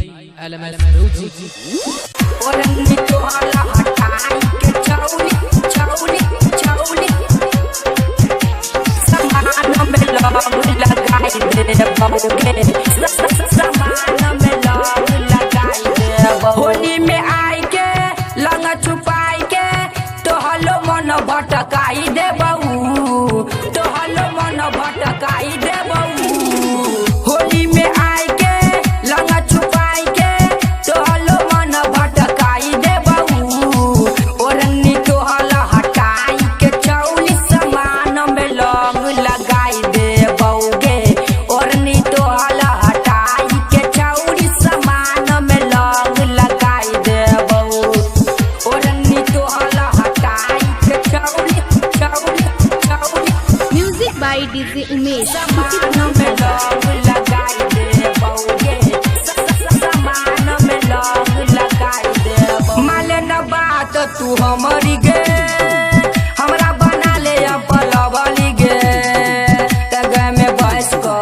LMS Roji ओरनी तोहला हटाई के चौली चौली चौली समान में लग लगाई दे बहुगे समान में लग लगाई दे होली में आई के लंग छुपाई के तोहलो मन भटकाई दे बहू तोहलो मन भटकाई दे बहू होली में आई के लंग छुपाई के तोहलो मन भटकाई दे बहू ओरनी तोहला हटाई के चौली समान में लंग लगाई दे बहूगे ओरनी तोहला हटाई के चौली समान में लंग लगाई दे बहू ओरनी तोहला हटाई के चौली चौली चौली म्यूजिक बाय डीजे उमेश समान में लंग लगाई दे बहूगे समान में लंग लगाई दे बहू माले न बात तू हमारी गे हमरा बना ले पलवली गे तगे में बहस को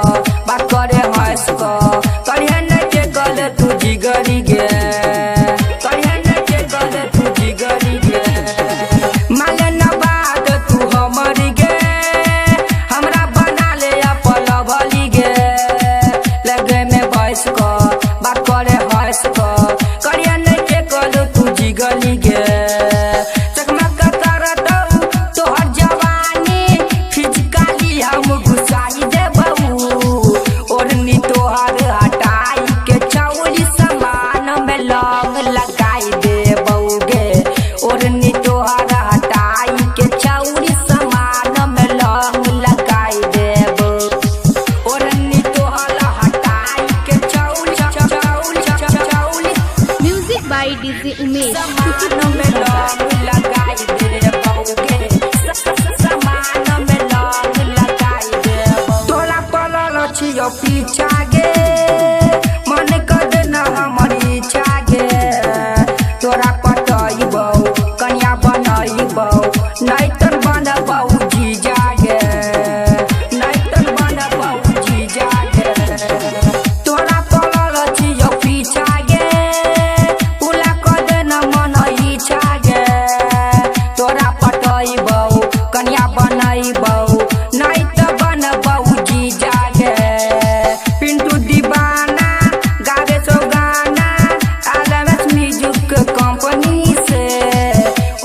बात करे हंस को करिए न के गल तू जिगरी गे करिए न के गल तू जिगरी गे माले न बात तू हमारी गे हमरा बना ले पलवली गे लगे में बहस को बात करे हंस को करिए न के गल तू जिगरी गे चकमक करत तोहर जवानी फिचकारी हम घुसाई दे बहू ओढ़नी तोहर हटाई के चौली समान में लंग लगाई दे बहूगे ओढ़नी तोहर हटाई के चौली समान में लंग लगाई दे बहू ओढ़नी तोहर हटाई के चौली चौली चौली म्यूजिक बाय डीजे उमेश समान में लंग लगाई दे बहूगे समान में लंग लगाई दे बहू तोला पलल छियो पीछा गे मन कर न हमर इच्छा गे तोरा पटइबौ कन्या बनइबौ नैतन बनबौ जीजा गे नैतन बनबौ जीजा गे तोरा पलल छियो पीछा गे उला कर न मन इच्छा गे तोरा पटइबौ कन्या बनइबौ नैत बनबौ जीजा गे पिंटू दीवाना गावे सो गाना LMS म्यूजिक कंपनी से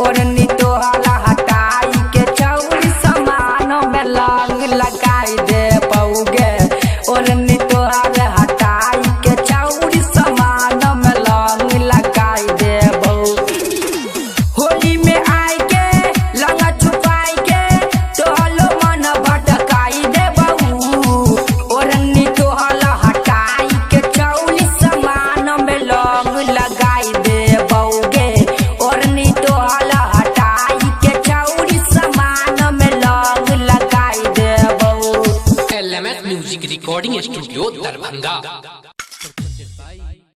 ओरनी तोहला हटाई के चौली समान में लंग लगाई दे पौगे ओरनी तोहला हटाई के चौली समान में लंग लगाई दे बहू होली में आई के लंग छुपाई के तोहलो मन भटकाई दे बहू ओरनी तोहला हटाई के चौली समान में लंग लगाई दे बहूगे ओरनी तोहला हटाई के चौली समान में लंग लगाई दे बहू LMS Music Recording Studio Darbhanga।